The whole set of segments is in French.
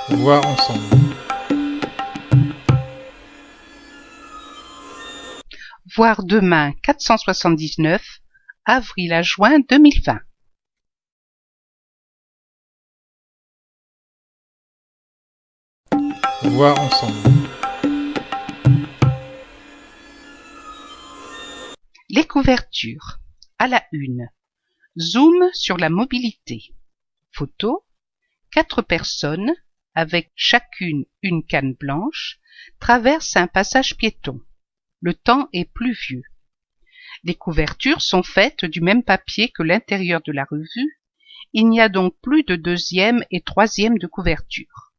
Voir ensemble. Voir demain 479, avril à juin 2020. Voir ensemble. Les couvertures. À la une. Zoom sur la mobilité. Photo. 4 personnes, avec chacune une canne blanche, traversent un passage piéton. Le temps est pluvieux. Les couvertures sont faites du même papier que l'intérieur de la revue. Il n'y a donc plus de deuxième et troisième de couverture.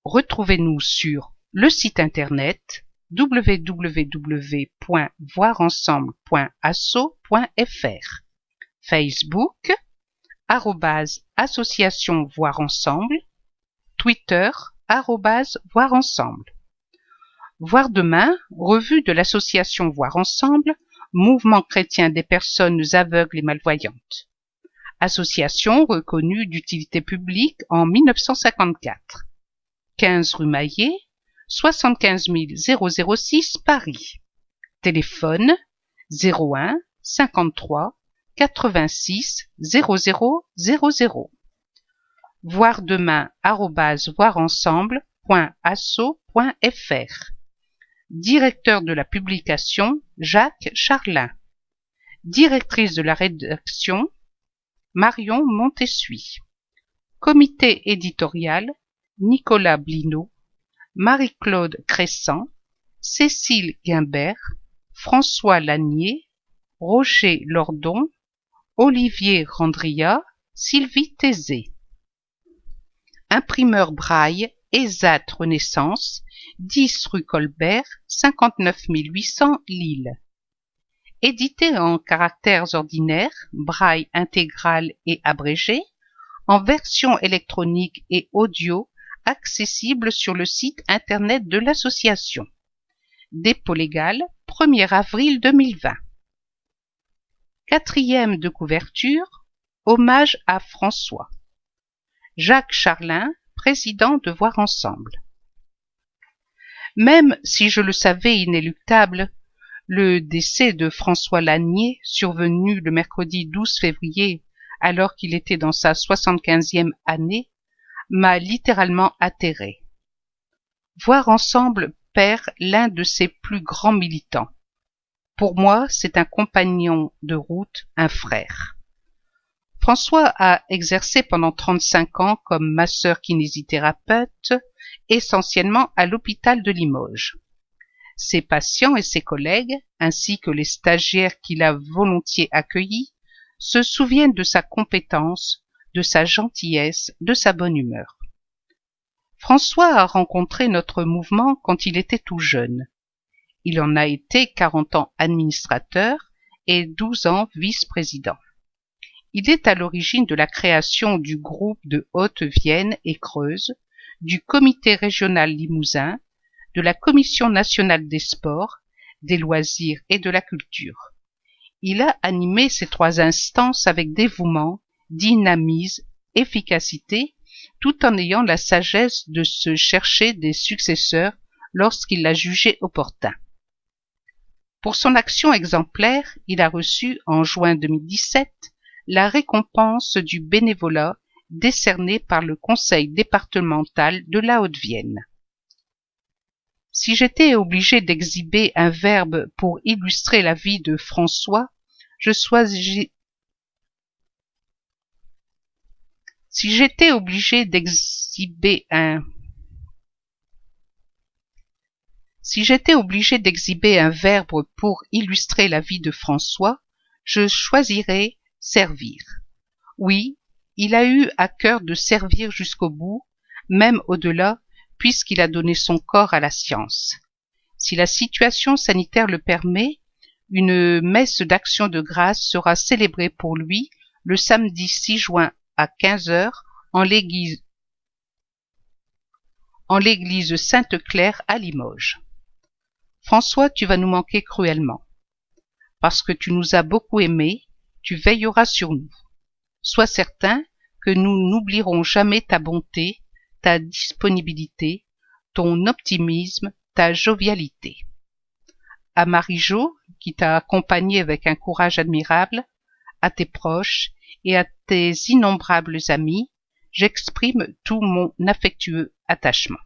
Retrouvez-nous sur le site internet www.voirensemble.asso.fr, Facebook, @association Voir Ensemble, Twitter, @Voir Ensemble. Voir demain, revue de l'association Voir Ensemble, mouvement chrétien des personnes aveugles et malvoyantes. Association reconnue d'utilité publique en 1954. 15 rue Maillet, 75 006 Paris. Téléphone 01 53 86 0000. Voir demain @voirensemble.asso.fr. Directeur de la publication Jacques Charlin. Directrice de la rédaction Marion Montessuie. Comité éditorial Nicolas Blinot, Marie-Claude Cressan, Cécile Guimbert, François Lanier, Roger Lordon, Olivier Randria, Sylvie Thésée. Imprimeur Braille, ESAT Renaissance, 10 rue Colbert, 59 800 Lille. Édité en caractères ordinaires, Braille intégral et abrégé, en version électronique et audio, accessible sur le site internet de l'association. Dépôt légal, 1er avril 2020. 4e de couverture, hommage à François. Jacques Charlin, président de Voir Ensemble. Même si je le savais inéluctable, le décès de François Lanier, survenu le mercredi 12 février, alors qu'il était dans sa 75e année, m'a littéralement atterré. Voir Ensemble perd l'un de ses plus grands militants. Pour moi, c'est un compagnon de route, un frère. François a exercé pendant 35 ans comme masseur-kinésithérapeute, essentiellement à l'hôpital de Limoges. Ses patients et ses collègues, ainsi que les stagiaires qu'il a volontiers accueillis, se souviennent de sa compétence, de sa gentillesse, de sa bonne humeur. François a rencontré notre mouvement quand il était tout jeune. Il en a été 40 ans administrateur et 12 ans vice-président. Il est à l'origine de la création du groupe de Haute-Vienne et Creuse, du comité régional limousin, de la commission nationale des sports, des loisirs et de la culture. Il a animé ces 3 instances avec dévouement, dynamisme, efficacité, tout en ayant la sagesse de se chercher des successeurs lorsqu'il l'a jugé opportun. Pour son action exemplaire, il a reçu en juin 2017 la récompense du bénévolat décernée par le conseil départemental de la Haute-Vienne. Si j'étais obligé d'exhiber un verbe pour illustrer la vie de François, je choisirais servir. Oui, il a eu à cœur de servir jusqu'au bout, même au-delà, puisqu'il a donné son corps à la science. Si la situation sanitaire le permet, une messe d'action de grâce sera célébrée pour lui le samedi 6 juin à 15 heures en l'église Sainte-Claire à Limoges. François, tu vas nous manquer cruellement. Parce que tu nous as beaucoup aimés, tu veilleras sur nous. Sois certain que nous n'oublierons jamais ta bonté, ta disponibilité, ton optimisme, ta jovialité. À Marie-Jo, qui t'a accompagné avec un courage admirable, à tes proches et à tes innombrables amis, j'exprime tout mon affectueux attachement.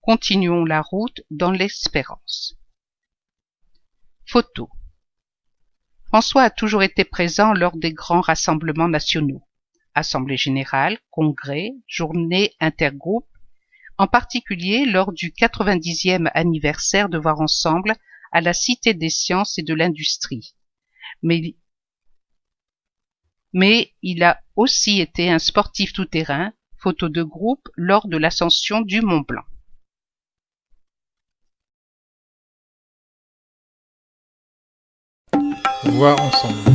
Continuons la route dans l'espérance. Photo. François a toujours été présent lors des grands rassemblements nationaux, Assemblée générale, congrès, journées intergroupes, en particulier lors du 90e anniversaire de Voir Ensemble à la Cité des Sciences et de l'Industrie. Mais il a aussi été un sportif tout-terrain, photo de groupe, lors de l'ascension du Mont Blanc. Voir ensemble.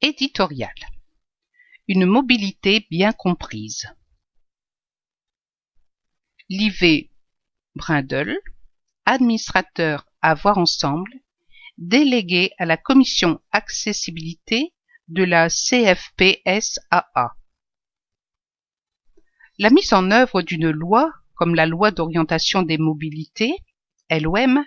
Éditorial. Une mobilité bien comprise. Livet Brindle, administrateur à Voir Ensemble, délégué à la commission accessibilité de la CFPSAA. La mise en œuvre d'une loi, comme la loi d'orientation des mobilités, LOM,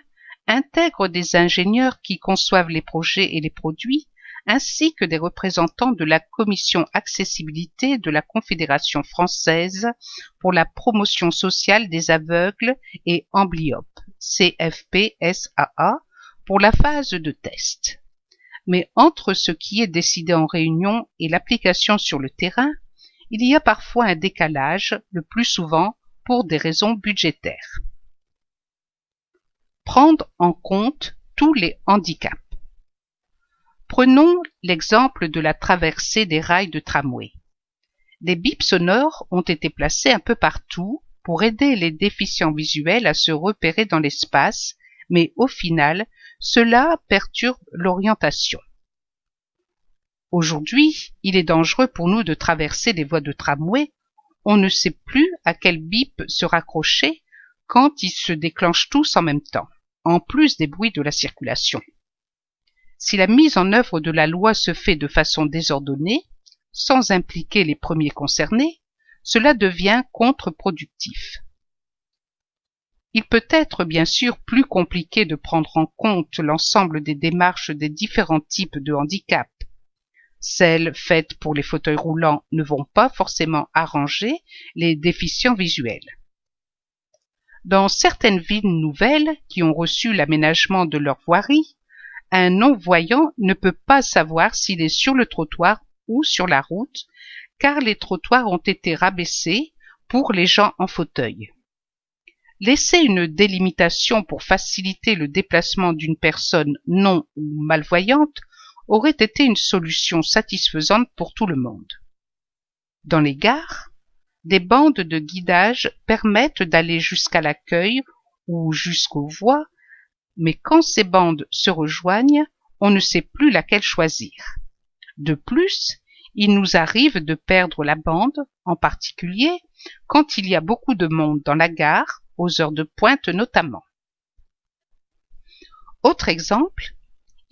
intègre des ingénieurs qui conçoivent les projets et les produits, ainsi que des représentants de la commission accessibilité de la Confédération française pour la promotion sociale des aveugles et amblyopes, CFPSAA, pour la phase de test. Mais entre ce qui est décidé en réunion et l'application sur le terrain, il y a parfois un décalage, le plus souvent pour des raisons budgétaires. Prendre en compte tous les handicaps. Prenons l'exemple de la traversée des rails de tramway. Des bips sonores ont été placés un peu partout pour aider les déficients visuels à se repérer dans l'espace, mais au final, cela perturbe l'orientation. Aujourd'hui, il est dangereux pour nous de traverser les voies de tramway. On ne sait plus à quel bip se raccrocher quand ils se déclenchent tous en même temps, en plus des bruits de la circulation. Si la mise en œuvre de la loi se fait de façon désordonnée, sans impliquer les premiers concernés, cela devient contre-productif. Il peut être bien sûr plus compliqué de prendre en compte l'ensemble des démarches des différents types de handicap. Celles faites pour les fauteuils roulants ne vont pas forcément arranger les déficients visuels. Dans certaines villes nouvelles qui ont reçu l'aménagement de leur voirie, un non-voyant ne peut pas savoir s'il est sur le trottoir ou sur la route, car les trottoirs ont été rabaissés pour les gens en fauteuil. Laisser une délimitation pour faciliter le déplacement d'une personne non ou malvoyante aurait été une solution satisfaisante pour tout le monde. Dans les gares, des bandes de guidage permettent d'aller jusqu'à l'accueil ou jusqu'aux voies, mais quand ces bandes se rejoignent, on ne sait plus laquelle choisir. De plus, il nous arrive de perdre la bande, en particulier quand il y a beaucoup de monde dans la gare, aux heures de pointe notamment. Autre exemple,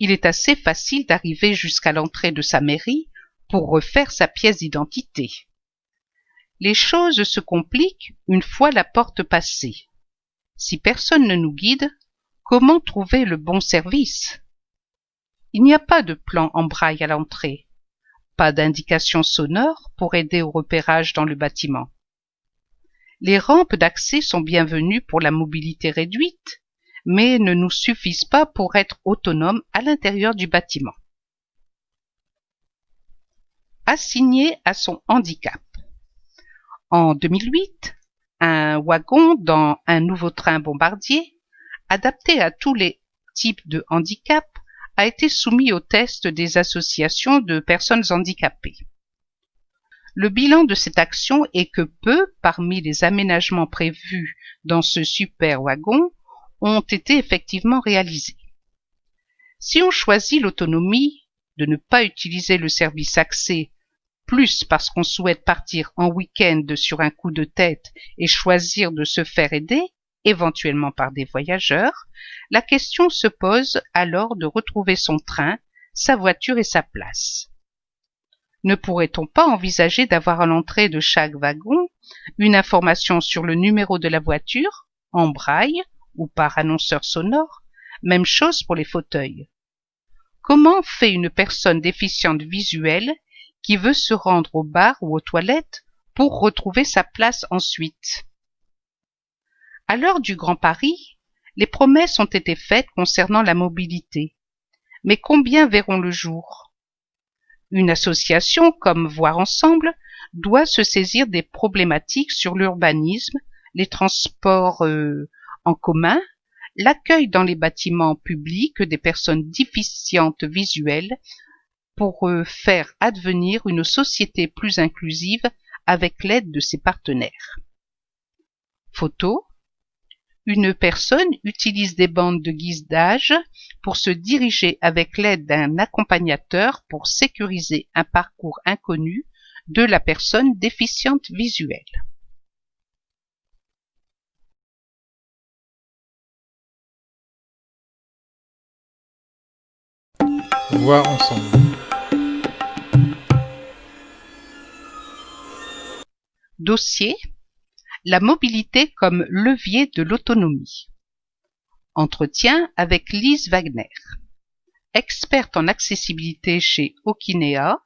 il est assez facile d'arriver jusqu'à l'entrée de sa mairie pour refaire sa pièce d'identité. Les choses se compliquent une fois la porte passée. Si personne ne nous guide, comment trouver le bon service? Il n'y a pas de plan en braille à l'entrée, pas d'indication sonore pour aider au repérage dans le bâtiment. Les rampes d'accès sont bienvenues pour la mobilité réduite, mais ne nous suffisent pas pour être autonomes à l'intérieur du bâtiment. Assigné à son handicap. En 2008, un wagon dans un nouveau train Bombardier, adapté à tous les types de handicap, a été soumis au test des associations de personnes handicapées. Le bilan de cette action est que peu parmi les aménagements prévus dans ce super wagon ont été effectivement réalisés. Si on choisit l'autonomie, de ne pas utiliser le service accès, plus parce qu'on souhaite partir en week-end sur un coup de tête et choisir de se faire aider, éventuellement par des voyageurs, la question se pose alors de retrouver son train, sa voiture et sa place. Ne pourrait-on pas envisager d'avoir à l'entrée de chaque wagon une information sur le numéro de la voiture, en braille ou par annonceur sonore? Même chose pour les fauteuils. Comment fait une personne déficiente visuelle qui veut se rendre au bar ou aux toilettes pour retrouver sa place ensuite? À l'heure du Grand Paris, les promesses ont été faites concernant la mobilité. Mais combien verront le jour? Une association comme Voir Ensemble doit se saisir des problématiques sur l'urbanisme, les transports en commun, l'accueil dans les bâtiments publics des personnes déficientes visuelles pour faire advenir une société plus inclusive avec l'aide de ses partenaires. Photo. Une personne utilise des bandes de guidage pour se diriger avec l'aide d'un accompagnateur pour sécuriser un parcours inconnu de la personne déficiente visuelle. Voir ensemble. Dossier. La mobilité comme levier de l'autonomie. Entretien avec Lise Wagner, experte en accessibilité chez Okinea.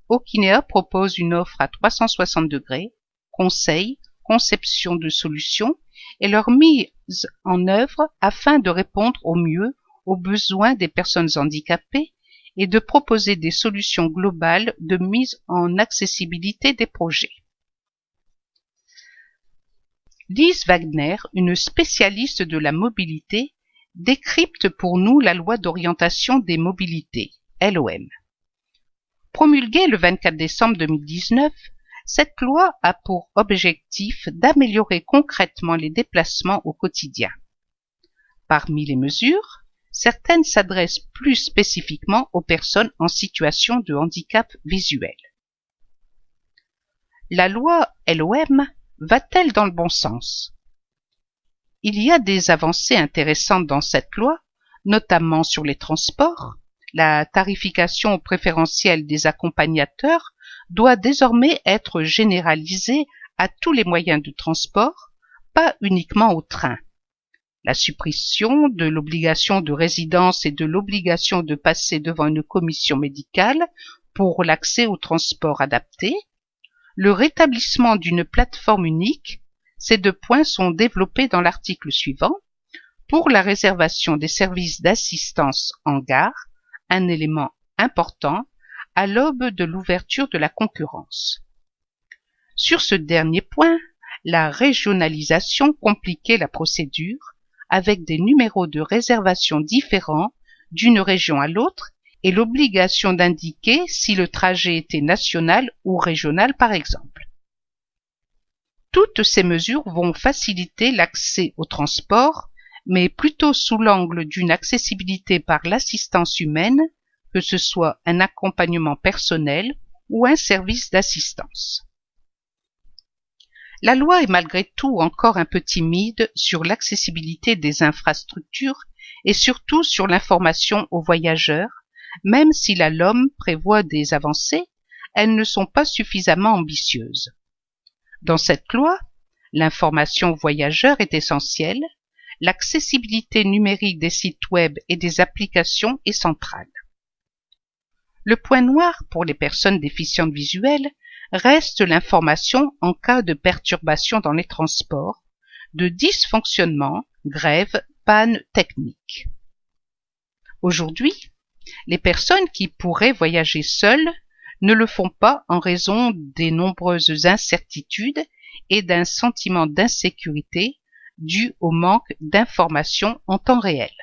Okinea propose une offre à 360 degrés, conseils, conception de solutions et leur mise en œuvre afin de répondre au mieux aux besoins des personnes handicapées et de proposer des solutions globales de mise en accessibilité des projets. Lise Wagner, une spécialiste de la mobilité, décrypte pour nous la loi d'orientation des mobilités, LOM. Promulguée le 24 décembre 2019, cette loi a pour objectif d'améliorer concrètement les déplacements au quotidien. Parmi les mesures, certaines s'adressent plus spécifiquement aux personnes en situation de handicap visuel. La loi LOM va-t-elle dans le bon sens? Il y a des avancées intéressantes dans cette loi, notamment sur les transports. La tarification préférentielle des accompagnateurs doit désormais être généralisée à tous les moyens de transport, pas uniquement au train. La suppression de l'obligation de résidence et de l'obligation de passer devant une commission médicale pour l'accès au transport adapté. Le rétablissement d'une plateforme unique, ces deux points sont développés dans l'article suivant, pour la réservation des services d'assistance en gare, un élément important à l'aube de l'ouverture de la concurrence. Sur ce dernier point, la régionalisation compliquait la procédure avec des numéros de réservation différents d'une région à l'autre et l'obligation d'indiquer si le trajet était national ou régional par exemple. Toutes ces mesures vont faciliter l'accès au transport, mais plutôt sous l'angle d'une accessibilité par l'assistance humaine, que ce soit un accompagnement personnel ou un service d'assistance. La loi est malgré tout encore un peu timide sur l'accessibilité des infrastructures et surtout sur l'information aux voyageurs. Même si la LOM prévoit des avancées, elles ne sont pas suffisamment ambitieuses. Dans cette loi, l'information aux voyageurs est essentielle, l'accessibilité numérique des sites web et des applications est centrale. Le point noir pour les personnes déficientes visuelles reste l'information en cas de perturbation dans les transports, de dysfonctionnement, grève, panne technique. Aujourd'hui, les personnes qui pourraient voyager seules ne le font pas en raison des nombreuses incertitudes et d'un sentiment d'insécurité dû au manque d'informations en temps réel.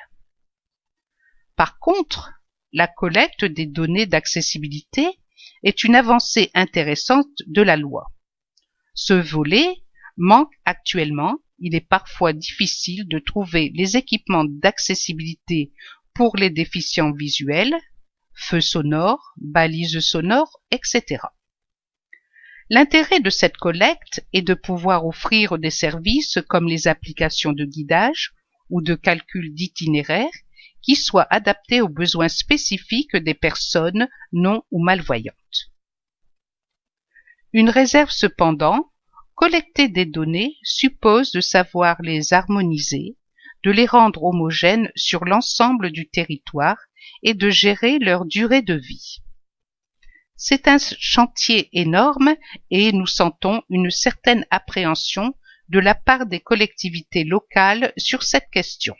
Par contre, la collecte des données d'accessibilité est une avancée intéressante de la loi. Ce volet manque actuellement, il est parfois difficile de trouver les équipements d'accessibilité pour les déficients visuels, feux sonores, balises sonores, etc. L'intérêt de cette collecte est de pouvoir offrir des services comme les applications de guidage ou de calcul d'itinéraire qui soit adapté aux besoins spécifiques des personnes non ou malvoyantes. Une réserve cependant, collecter des données suppose de savoir les harmoniser, de les rendre homogènes sur l'ensemble du territoire et de gérer leur durée de vie. C'est un chantier énorme et nous sentons une certaine appréhension de la part des collectivités locales sur cette question.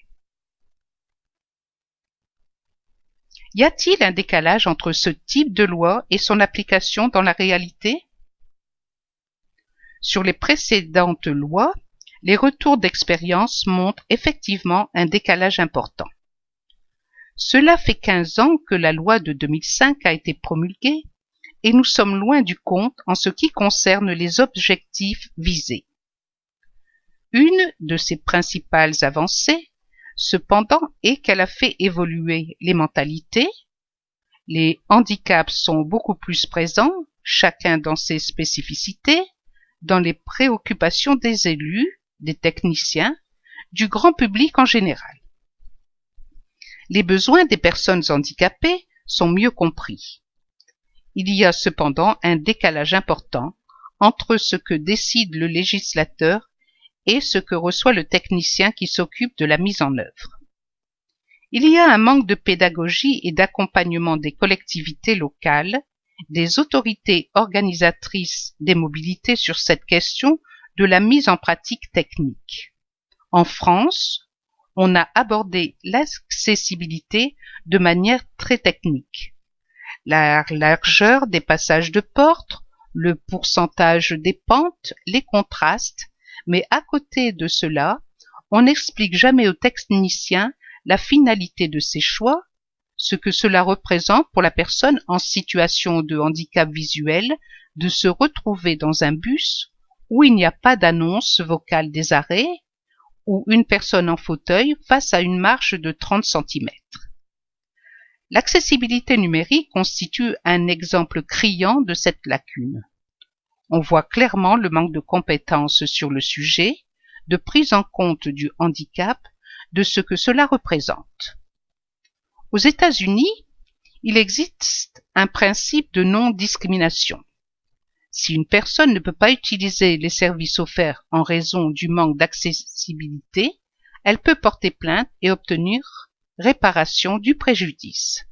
Y a-t-il un décalage entre ce type de loi et son application dans la réalité? Sur les précédentes lois, les retours d'expérience montrent effectivement un décalage important. Cela fait 15 ans que la loi de 2005 a été promulguée et nous sommes loin du compte en ce qui concerne les objectifs visés. Une de ses principales avancées, cependant, est qu'elle a fait évoluer les mentalités. Les handicaps sont beaucoup plus présents, chacun dans ses spécificités, dans les préoccupations des élus, des techniciens, du grand public en général. Les besoins des personnes handicapées sont mieux compris. Il y a cependant un décalage important entre ce que décide le législateur et ce que reçoit le technicien qui s'occupe de la mise en œuvre. Il y a un manque de pédagogie et d'accompagnement des collectivités locales, des autorités organisatrices des mobilités sur cette question de la mise en pratique technique. En France, on a abordé l'accessibilité de manière très technique. La largeur des passages de porte, le pourcentage des pentes, les contrastes, mais à côté de cela, on n'explique jamais aux techniciens la finalité de ces choix, ce que cela représente pour la personne en situation de handicap visuel de se retrouver dans un bus où il n'y a pas d'annonce vocale des arrêts, ou une personne en fauteuil face à une marche de 30 cm. L'accessibilité numérique constitue un exemple criant de cette lacune. On voit clairement le manque de compétences sur le sujet, de prise en compte du handicap, de ce que cela représente. Aux États-Unis, il existe un principe de non-discrimination. Si une personne ne peut pas utiliser les services offerts en raison du manque d'accessibilité, elle peut porter plainte et obtenir réparation du préjudice.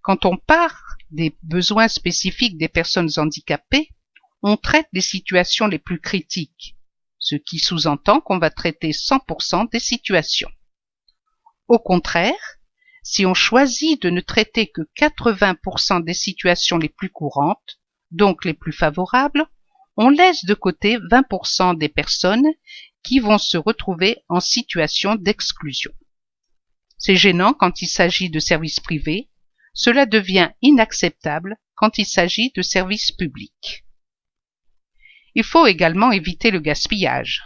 Quand on parle des besoins spécifiques des personnes handicapées, on traite des situations les plus critiques, ce qui sous-entend qu'on va traiter 100% des situations. Au contraire, si on choisit de ne traiter que 80% des situations les plus courantes, donc les plus favorables, on laisse de côté 20% des personnes qui vont se retrouver en situation d'exclusion. C'est gênant quand il s'agit de services privés, cela devient inacceptable quand il s'agit de services publics. Il faut également éviter le gaspillage,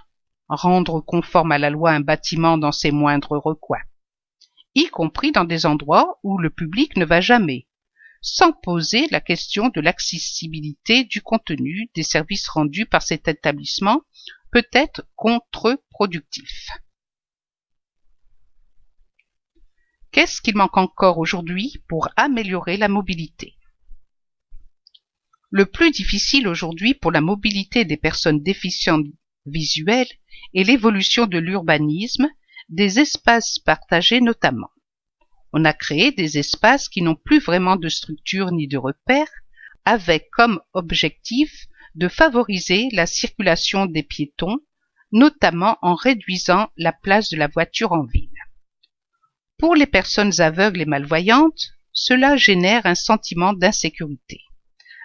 rendre conforme à la loi un bâtiment dans ses moindres recoins, y compris dans des endroits où le public ne va jamais, sans poser la question de l'accessibilité du contenu des services rendus par cet établissement peut être contre-productif. Qu'est-ce qu'il manque encore aujourd'hui pour améliorer la mobilité? Le plus difficile aujourd'hui pour la mobilité des personnes déficientes visuelles est l'évolution de l'urbanisme, des espaces partagés notamment. On a créé des espaces qui n'ont plus vraiment de structure ni de repères, avec comme objectif de favoriser la circulation des piétons, notamment en réduisant la place de la voiture en ville. Pour les personnes aveugles et malvoyantes, cela génère un sentiment d'insécurité,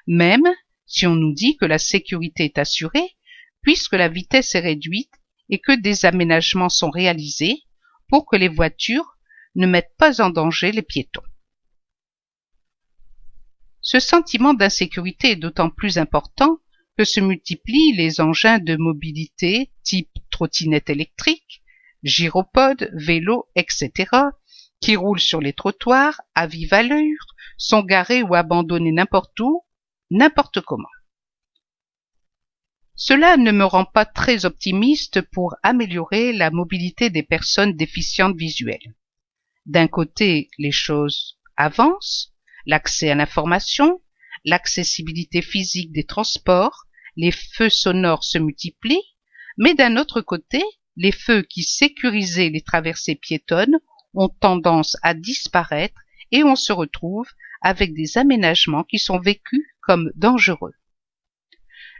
même si on nous dit que la sécurité est assurée, puisque la vitesse est réduite et que des aménagements sont réalisés pour que les voitures ne mettent pas en danger les piétons. Ce sentiment d'insécurité est d'autant plus important que se multiplient les engins de mobilité type trottinette électrique, gyropodes, vélos, etc., qui roulent sur les trottoirs à vive allure, sont garés ou abandonnés n'importe où, n'importe comment. Cela ne me rend pas très optimiste pour améliorer la mobilité des personnes déficientes visuelles. D'un côté, les choses avancent, l'accès à l'information, l'accessibilité physique des transports, les feux sonores se multiplient, mais d'un autre côté, les feux qui sécurisaient les traversées piétonnes ont tendance à disparaître et on se retrouve avec des aménagements qui sont vécus comme dangereux.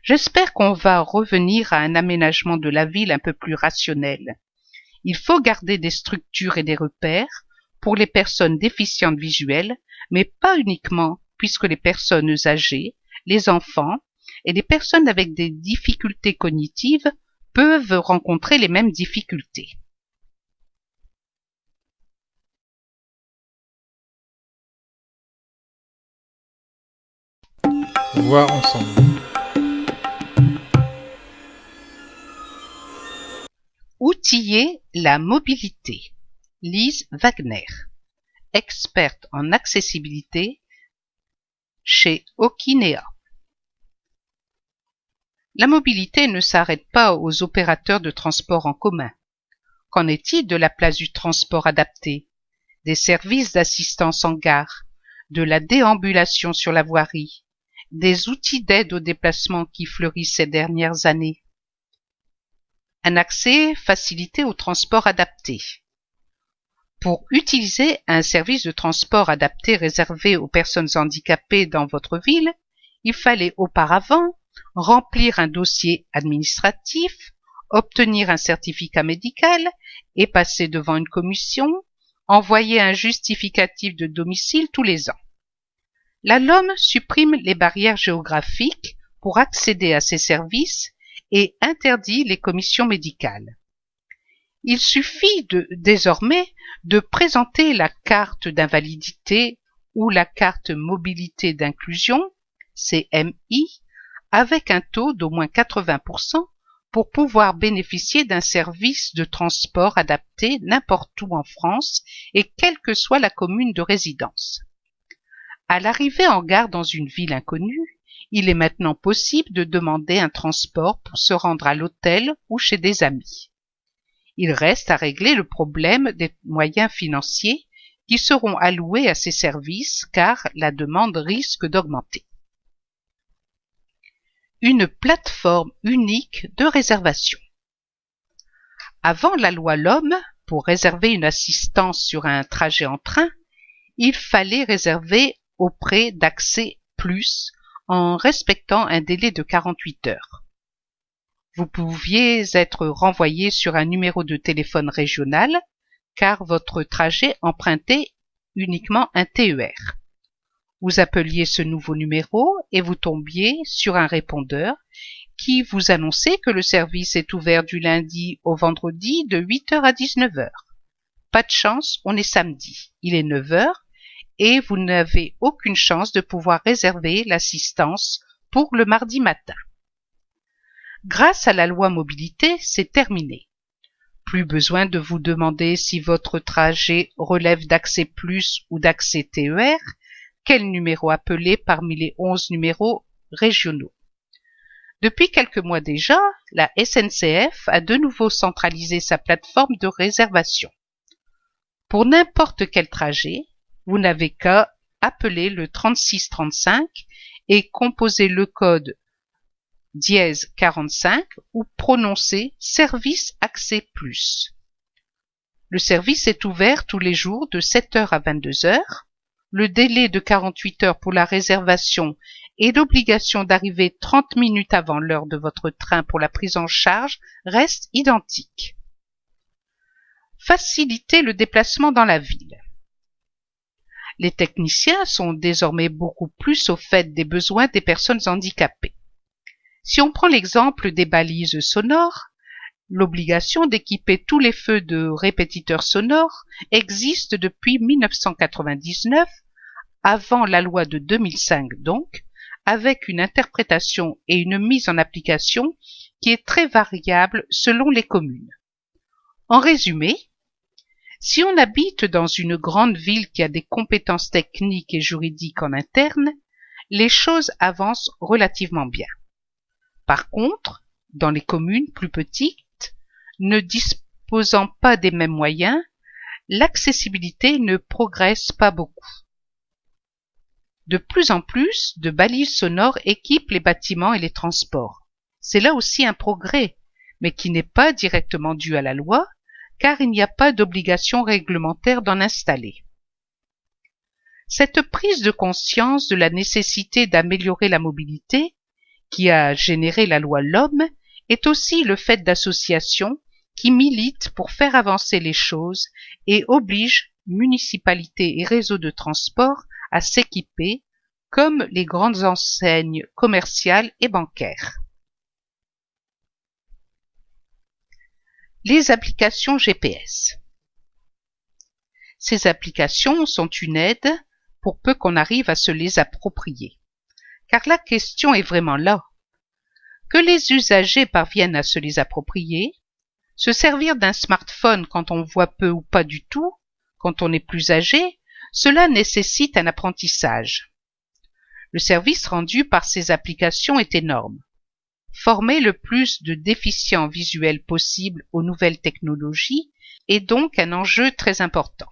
J'espère qu'on va revenir à un aménagement de la ville un peu plus rationnel. Il faut garder des structures et des repères pour les personnes déficientes visuelles, mais pas uniquement, puisque les personnes âgées, les enfants et les personnes avec des difficultés cognitives peuvent rencontrer les mêmes difficultés. Voir ensemble. Outiller la mobilité. Lise Wagner, experte en accessibilité chez Okinea. La mobilité ne s'arrête pas aux opérateurs de transport en commun. Qu'en est-il de la place du transport adapté, des services d'assistance en gare, de la déambulation sur la voirie, des outils d'aide au déplacement qui fleurissent ces dernières années? Un accès facilité au transport adapté. Pour utiliser un service de transport adapté réservé aux personnes handicapées dans votre ville, il fallait auparavant remplir un dossier administratif, obtenir un certificat médical et passer devant une commission, envoyer un justificatif de domicile tous les ans. La LOM supprime les barrières géographiques pour accéder à ces services et interdit les commissions médicales. Il suffit désormais de présenter la carte d'invalidité ou la carte mobilité d'inclusion, CMI, avec un taux d'au moins 80% pour pouvoir bénéficier d'un service de transport adapté n'importe où en France et quelle que soit la commune de résidence. À l'arrivée en gare dans une ville inconnue, il est maintenant possible de demander un transport pour se rendre à l'hôtel ou chez des amis. Il reste à régler le problème des moyens financiers qui seront alloués à ces services car la demande risque d'augmenter. Une plateforme unique de réservation. Avant la loi LOM, pour réserver une assistance sur un trajet en train, il fallait réserver auprès d'Accès Plus en respectant un délai de 48 heures. Vous pouviez être renvoyé sur un numéro de téléphone régional car votre trajet empruntait uniquement un TER. Vous appeliez ce nouveau numéro et vous tombiez sur un répondeur qui vous annonçait que le service est ouvert du lundi au vendredi de 8h à 19h. Pas de chance, on est samedi, il est 9h et vous n'avez aucune chance de pouvoir réserver l'assistance pour le mardi matin. Grâce à la loi mobilité, c'est terminé. Plus besoin de vous demander si votre trajet relève d'Accès Plus ou d'Accès TER, quel numéro appeler parmi les 11 numéros régionaux. Depuis quelques mois déjà, la SNCF a de nouveau centralisé sa plateforme de réservation. Pour n'importe quel trajet, vous n'avez qu'à appeler le 3635 et composer le code *45 ou prononcer Service Accès Plus. Le service est ouvert tous les jours de 7h à 22h. Le délai de 48 heures pour la réservation et l'obligation d'arriver 30 minutes avant l'heure de votre train pour la prise en charge restent identiques. Faciliter le déplacement dans la ville. Les techniciens sont désormais beaucoup plus au fait des besoins des personnes handicapées. Si on prend l'exemple des balises sonores, l'obligation d'équiper tous les feux de répétiteurs sonores existe depuis 1999, avant la loi de 2005 donc, avec une interprétation et une mise en application qui est très variable selon les communes. En résumé, si on habite dans une grande ville qui a des compétences techniques et juridiques en interne, les choses avancent relativement bien. Par contre, dans les communes plus petites, ne disposant pas des mêmes moyens, l'accessibilité ne progresse pas beaucoup. De plus en plus de balises sonores équipent les bâtiments et les transports. C'est là aussi un progrès, mais qui n'est pas directement dû à la loi, car il n'y a pas d'obligation réglementaire d'en installer. Cette prise de conscience de la nécessité d'améliorer la mobilité, qui a généré la loi LOM, est aussi le fait d'associations qui militent pour faire avancer les choses et obligent municipalités et réseaux de transport à s'équiper, comme les grandes enseignes commerciales et bancaires. Les applications GPS. Ces applications sont une aide pour peu qu'on arrive à se les approprier. Car la question est vraiment là. Que les usagers parviennent à se les approprier, se servir d'un smartphone quand on voit peu ou pas du tout, quand on est plus âgé, cela nécessite un apprentissage. Le service rendu par ces applications est énorme. Former le plus de déficients visuels possible aux nouvelles technologies est donc un enjeu très important.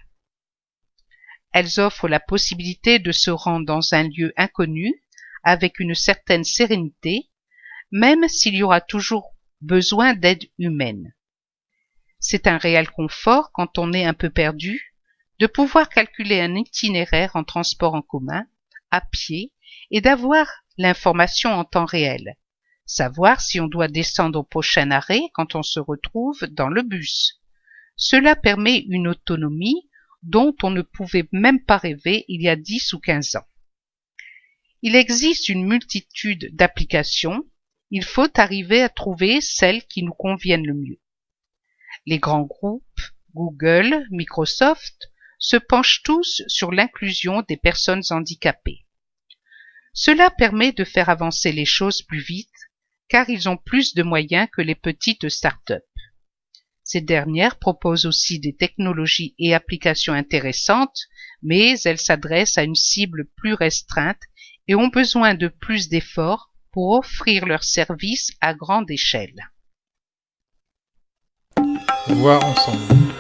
Elles offrent la possibilité de se rendre dans un lieu inconnu avec une certaine sérénité, même s'il y aura toujours besoin d'aide humaine. C'est un réel confort quand on est un peu perdu de pouvoir calculer un itinéraire en transport en commun, à pied, et d'avoir l'information en temps réel. Savoir si on doit descendre au prochain arrêt quand on se retrouve dans le bus. Cela permet une autonomie dont on ne pouvait même pas rêver il y a 10 ou 15 ans. Il existe une multitude d'applications, il faut arriver à trouver celles qui nous conviennent le mieux. Les grands groupes, Google, Microsoft, se penchent tous sur l'inclusion des personnes handicapées. Cela permet de faire avancer les choses plus vite, car ils ont plus de moyens que les petites start-up. Ces dernières proposent aussi des technologies et applications intéressantes, mais elles s'adressent à une cible plus restreinte et ont besoin de plus d'efforts pour offrir leurs services à grande échelle. Voir ensemble.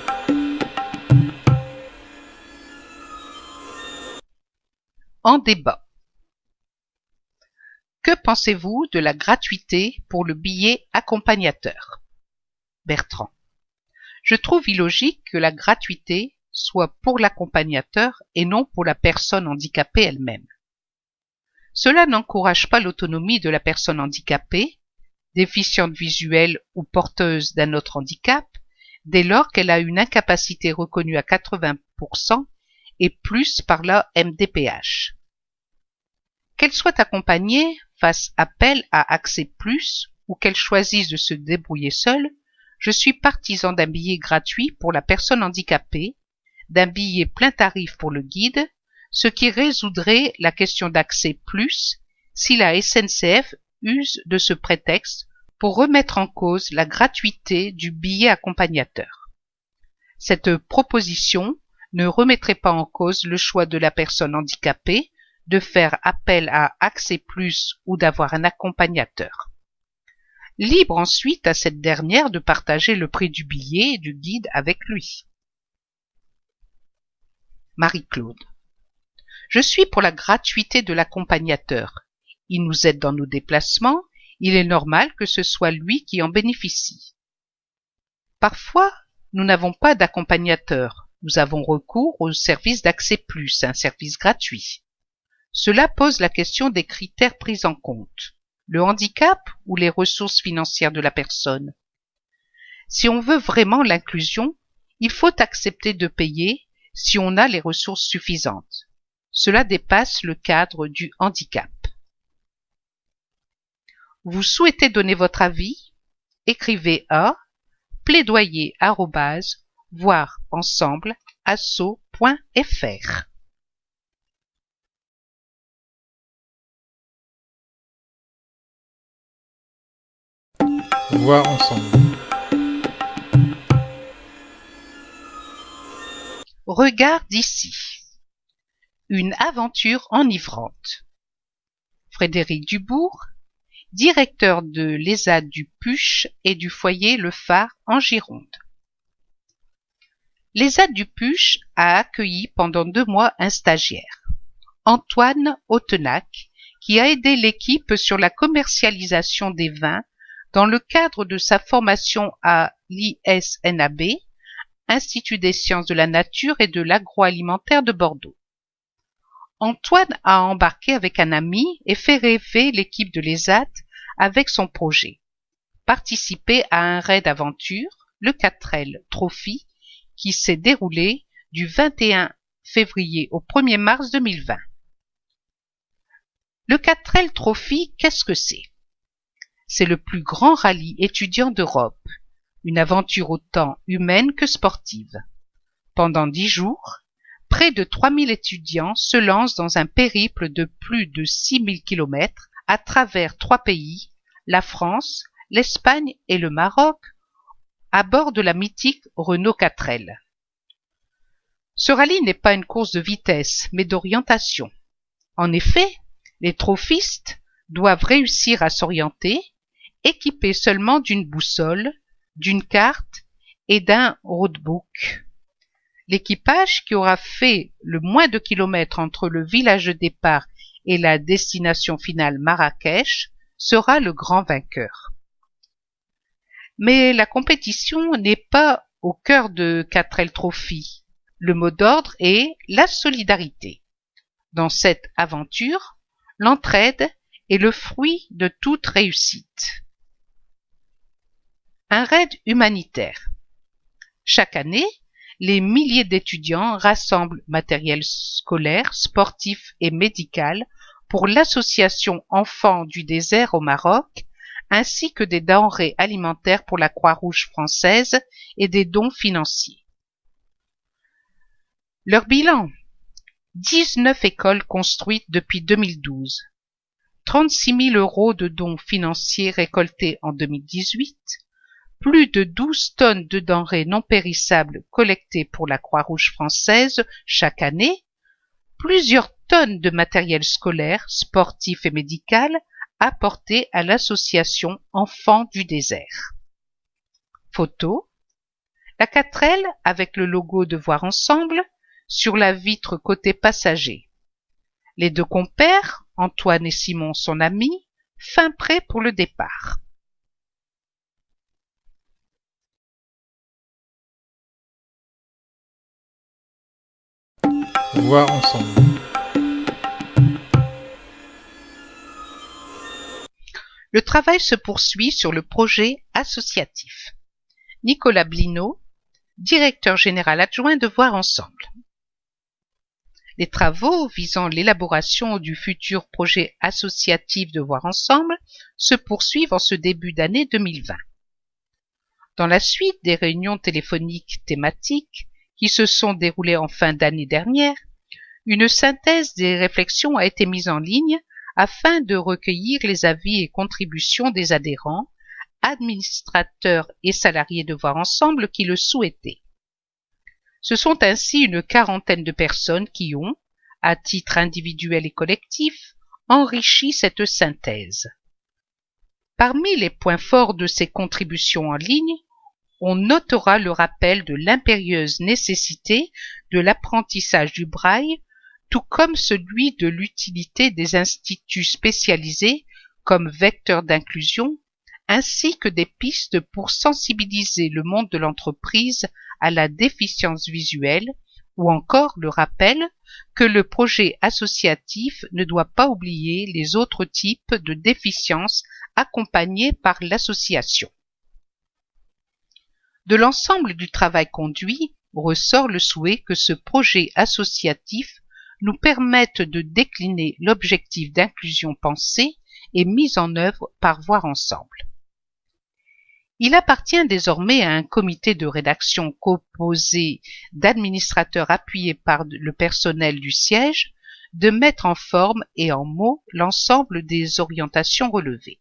En débat. Que pensez-vous de la gratuité pour le billet accompagnateur? Bertrand. Je trouve illogique que la gratuité soit pour l'accompagnateur et non pour la personne handicapée elle-même. Cela n'encourage pas l'autonomie de la personne handicapée, déficiente visuelle ou porteuse d'un autre handicap, dès lors qu'elle a une incapacité reconnue à 80% et plus par la MDPH. Qu'elle soit accompagnée, fasse appel à Accès Plus ou qu'elle choisisse de se débrouiller seule, je suis partisan d'un billet gratuit pour la personne handicapée, d'un billet plein tarif pour le guide, ce qui résoudrait la question d'Accès Plus si la SNCF use de ce prétexte pour remettre en cause la gratuité du billet accompagnateur. Cette proposition ne remettrait pas en cause le choix de la personne handicapée de faire appel à Accès Plus ou d'avoir un accompagnateur. Libre ensuite à cette dernière de partager le prix du billet et du guide avec lui. Marie-Claude. Je suis pour la gratuité de l'accompagnateur. Il nous aide dans nos déplacements, il est normal que ce soit lui qui en bénéficie. Parfois, nous n'avons pas d'accompagnateur, nous avons recours au service d'Accès Plus, un service gratuit. Cela pose la question des critères pris en compte. Le handicap ou les ressources financières de la personne. Si on veut vraiment l'inclusion, il faut accepter de payer si on a les ressources suffisantes. Cela dépasse le cadre du handicap. Vous souhaitez donner votre avis? Écrivez à plaidoyerensemble.asso.fr. Voir ensemble. Regard d'ici. Une aventure enivrante. Frédéric Dubourg, directeur de l'ESAD du Puch et du foyer Le Phare en Gironde. L'ESAT du Puch a accueilli pendant 2 mois un stagiaire, Antoine Autenac, qui a aidé l'équipe sur la commercialisation des vins dans le cadre de sa formation à l'ISNAB, Institut des sciences de la nature et de l'agroalimentaire de Bordeaux. Antoine a embarqué avec un ami et fait rêver l'équipe de l'ESAT avec son projet. Participer à un raid aventure, le 4L Trophy, qui s'est déroulé du 21 février au 1er mars 2020. Le 4L Trophy, qu'est-ce que c'est? C'est le plus grand rallye étudiant d'Europe, une aventure autant humaine que sportive. Pendant 10 jours, près de 3000 étudiants se lancent dans un périple de plus de 6000 km à travers 3 pays, la France, l'Espagne et le Maroc, à bord de la mythique Renault 4L. Ce rallye n'est pas une course de vitesse, mais d'orientation. En effet, les trophistes doivent réussir à s'orienter, équipés seulement d'une boussole, d'une carte et d'un roadbook. L'équipage qui aura fait le moins de kilomètres entre le village de départ et la destination finale Marrakech sera le grand vainqueur. Mais la compétition n'est pas au cœur de 4L Trophy. Le mot d'ordre est la solidarité. Dans cette aventure, l'entraide est le fruit de toute réussite. Un raid humanitaire. Chaque année, les milliers d'étudiants rassemblent matériel scolaire, sportif et médical pour l'association Enfants du désert au Maroc, ainsi que des denrées alimentaires pour la Croix-Rouge française et des dons financiers. Leur bilan: 19 écoles construites depuis 2012, 36 000 € de dons financiers récoltés en 2018, plus de 12 tonnes de denrées non périssables collectées pour la Croix-Rouge française chaque année, plusieurs tonnes de matériel scolaire, sportif et médical apporté à l'association Enfants du désert. Photo: la 4L avec le logo de Voir ensemble sur la vitre côté passager. Les 2 compères, Antoine et Simon son ami, fin prêts pour le départ. Voir ensemble. Le travail se poursuit sur le projet associatif. Nicolas Blinot, directeur général adjoint de Voir ensemble. Les travaux visant l'élaboration du futur projet associatif de Voir ensemble se poursuivent en ce début d'année 2020. Dans la suite des réunions téléphoniques thématiques qui se sont déroulées en fin d'année dernière, une synthèse des réflexions a été mise en ligne afin de recueillir les avis et contributions des adhérents, administrateurs et salariés de Voir ensemble qui le souhaitaient. Ce sont ainsi une 40aine de personnes qui ont, à titre individuel et collectif, enrichi cette synthèse. Parmi les points forts de ces contributions en ligne, on notera le rappel de l'impérieuse nécessité de l'apprentissage du braille, tout comme celui de l'utilité des instituts spécialisés comme vecteurs d'inclusion, ainsi que des pistes pour sensibiliser le monde de l'entreprise à la déficience visuelle, ou encore le rappel que le projet associatif ne doit pas oublier les autres types de déficiences accompagnés par l'association. De l'ensemble du travail conduit ressort le souhait que ce projet associatif nous permette de décliner l'objectif d'inclusion pensé et mis en œuvre par Voir ensemble. Il appartient désormais à un comité de rédaction composé d'administrateurs appuyés par le personnel du siège de mettre en forme et en mots l'ensemble des orientations relevées.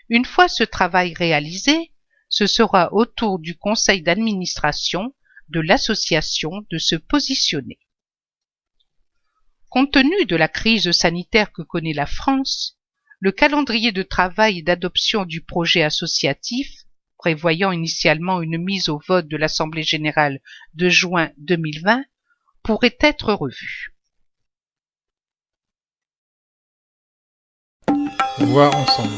Une fois ce travail réalisé, ce sera au tour du conseil d'administration de l'association de se positionner. Compte tenu de la crise sanitaire que connaît la France, le calendrier de travail et d'adoption du projet associatif prévoyant initialement une mise au vote de l'Assemblée générale de juin 2020, pourrait être revue. Voir ensemble.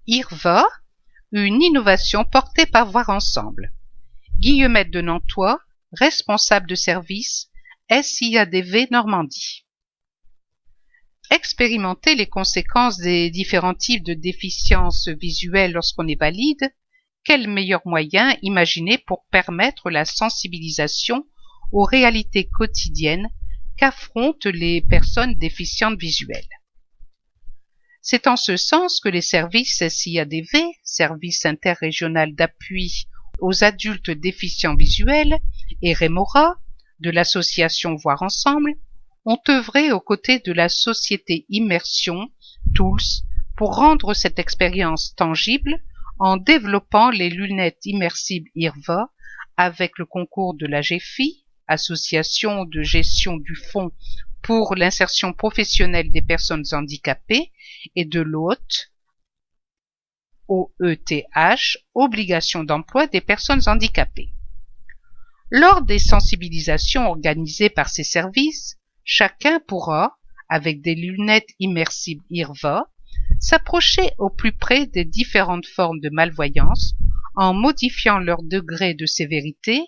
IRVA, une innovation portée par Voir ensemble. Guillemette de Nantois, responsable de service, SIADV Normandie. Expérimenter les conséquences des différents types de déficience visuelle lorsqu'on est valide, quel meilleur moyen imaginer pour permettre la sensibilisation aux réalités quotidiennes qu'affrontent les personnes déficientes visuelles. C'est en ce sens que les services SIADV, Service interrégional d'appui aux adultes déficients visuels, et Remora, de l'association Voir ensemble, ont œuvré aux côtés de la société Immersion Tools pour rendre cette expérience tangible en développant les lunettes immersibles IRVA avec le concours de la GEFI, Association de gestion du Fonds pour l'insertion professionnelle des personnes handicapées, et de l'OETH, OETH, Obligation d'emploi des personnes handicapées. Lors des sensibilisations organisées par ces services, chacun pourra, avec des lunettes immersibles IRVA, s'approcher au plus près des différentes formes de malvoyance en modifiant leur degré de sévérité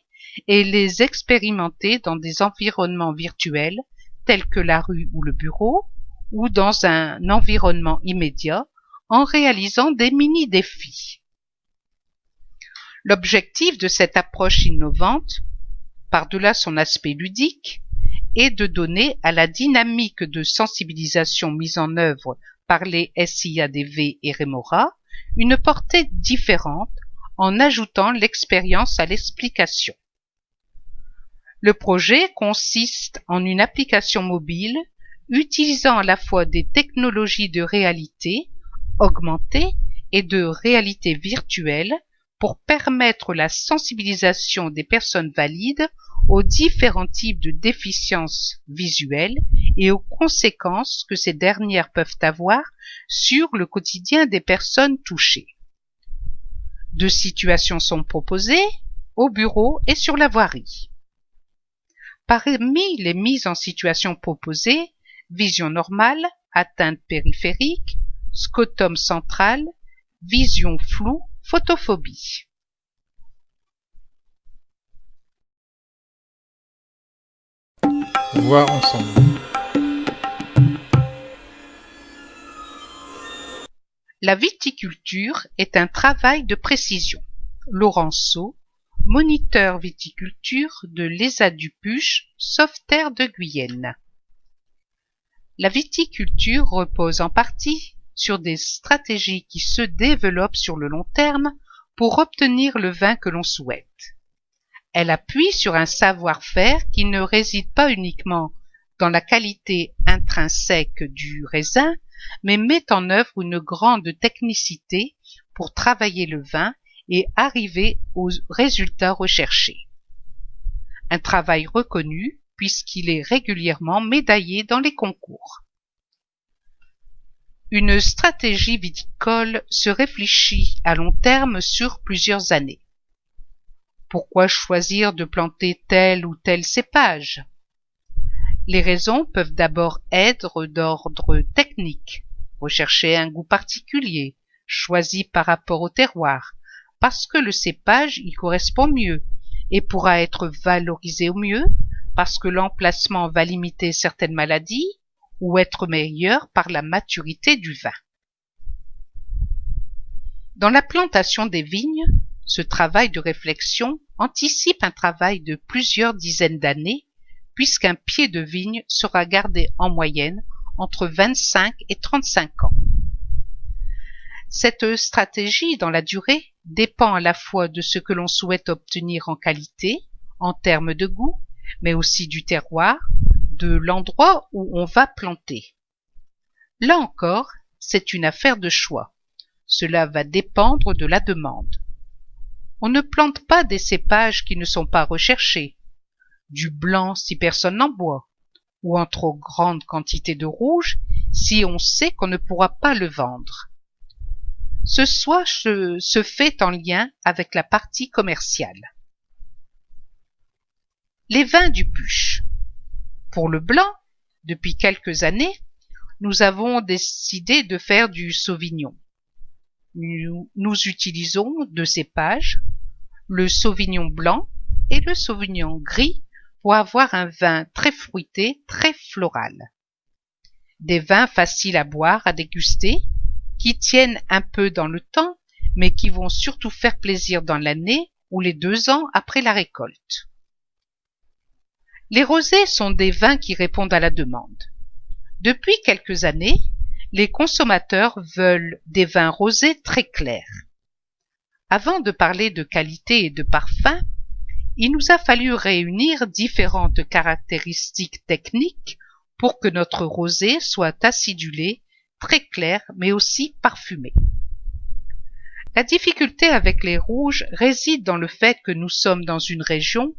et les expérimenter dans des environnements virtuels tels que la rue ou le bureau, ou dans un environnement immédiat en réalisant des mini-défis. L'objectif de cette approche innovante, par-delà son aspect ludique, est de donner à la dynamique de sensibilisation mise en œuvre par les SIADV et Remora une portée différente en ajoutant l'expérience à l'explication. Le projet consiste en une application mobile utilisant à la fois des technologies de réalité augmentée et de réalité virtuelle pour permettre la sensibilisation des personnes valides aux différents types de déficiences visuelles et aux conséquences que ces dernières peuvent avoir sur le quotidien des personnes touchées. 2 situations sont proposées, au bureau et sur la voirie. Parmi les mises en situation proposées, vision normale, atteinte périphérique, scotum central, vision floue, photophobie. Voir ensemble. La viticulture est un travail de précision. Laurenceau, moniteur viticulture de l'ESA-du-Puch, Sauveterre de Guyenne. La viticulture repose en partie sur des stratégies qui se développent sur le long terme pour obtenir le vin que l'on souhaite. Elle appuie sur un savoir-faire qui ne réside pas uniquement dans la qualité intrinsèque du raisin, mais met en œuvre une grande technicité pour travailler le vin et arriver aux résultats recherchés. Un travail reconnu puisqu'il est régulièrement médaillé dans les concours. Une stratégie viticole se réfléchit à long terme sur plusieurs années. Pourquoi choisir de planter tel ou tel cépage? Les raisons peuvent d'abord être d'ordre technique, rechercher un goût particulier, choisi par rapport au terroir, parce que le cépage y correspond mieux et pourra être valorisé au mieux, parce que l'emplacement va limiter certaines maladies ou être meilleur par la maturité du vin. Dans la plantation des vignes, ce travail de réflexion anticipe un travail de plusieurs dizaines d'années, puisqu'un pied de vigne sera gardé en moyenne entre 25 et 35 ans. Cette stratégie dans la durée dépend à la fois de ce que l'on souhaite obtenir en qualité, en termes de goût, mais aussi du terroir, de l'endroit où on va planter. Là encore, c'est une affaire de choix. Cela va dépendre de la demande. On ne plante pas des cépages qui ne sont pas recherchés, du blanc si personne n'en boit, ou en trop grande quantité de rouge si on sait qu'on ne pourra pas le vendre. Ce choix se fait en lien avec la partie commerciale. Les vins du Puch. Pour le blanc, depuis quelques années, nous avons décidé de faire du Sauvignon. Nous utilisons deux cépages, le Sauvignon blanc et le Sauvignon gris, pour avoir un vin très fruité, très floral. Des vins faciles à boire, à déguster, qui tiennent un peu dans le temps, mais qui vont surtout faire plaisir dans l'année ou les 2 ans après la récolte. Les rosés sont des vins qui répondent à la demande. Depuis quelques années, les consommateurs veulent des vins rosés très clairs. Avant de parler de qualité et de parfum, il nous a fallu réunir différentes caractéristiques techniques pour que notre rosé soit acidulé, très clair, mais aussi parfumé. La difficulté avec les rouges réside dans le fait que nous sommes dans une région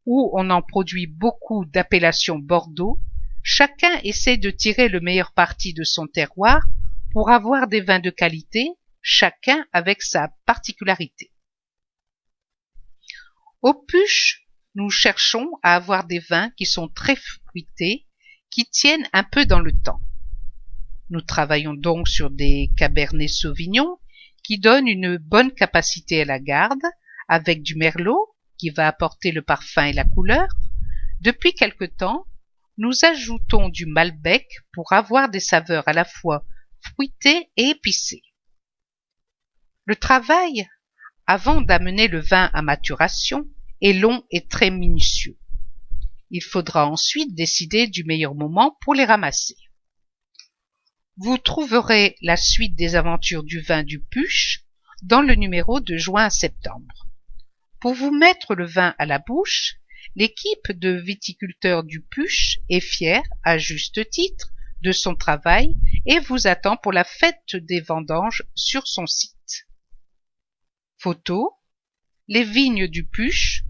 où on en produit beaucoup d'appellations Bordeaux. Chacun essaie de tirer le meilleur parti de son terroir pour avoir des vins de qualité, chacun avec sa particularité. Au Puch, nous cherchons à avoir des vins qui sont très fruités, qui tiennent un peu dans le temps. Nous travaillons donc sur des Cabernet Sauvignon qui donnent une bonne capacité à la garde, avec du Merlot qui va apporter le parfum et la couleur. Depuis quelque temps, nous ajoutons du Malbec pour avoir des saveurs à la fois fruitées et épicées. Le travail, avant d'amener le vin à maturation, est long et très minutieux. Il faudra ensuite décider du meilleur moment pour les ramasser. Vous trouverez la suite des aventures du vin du Puch dans le numéro de juin à septembre. Pour vous mettre le vin à la bouche, l'équipe de viticulteurs du Puch est fière, à juste titre, de son travail et vous attend pour la fête des vendanges sur son site. Photos, les vignes du Puch,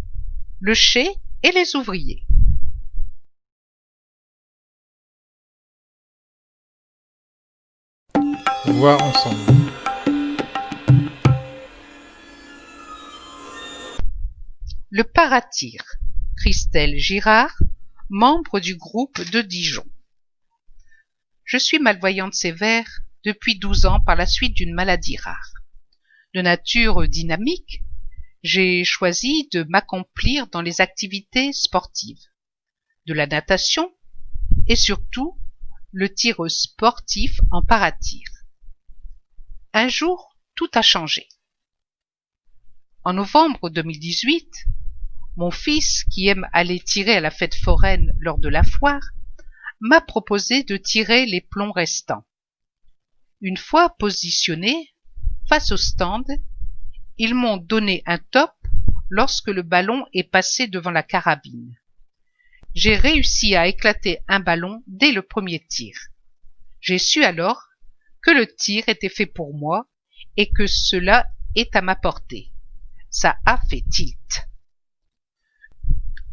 le chai et les ouvriers. Voir ensemble. Le Paratyr, Christelle Girard, membre du groupe de Dijon. Je suis malvoyante sévère depuis 12 ans par la suite d'une maladie rare. De nature dynamique, j'ai choisi de m'accomplir dans les activités sportives, de la natation et surtout le tir sportif en paratyr. Un jour, tout a changé. En novembre 2018, mon fils, qui aime aller tirer à la fête foraine lors de la foire, m'a proposé de tirer les plombs restants. Une fois positionnés face au stand, ils m'ont donné un top lorsque le ballon est passé devant la carabine. J'ai réussi à éclater un ballon dès le premier tir. J'ai su alors que le tir était fait pour moi et que cela est à ma portée. Ça a fait tilt.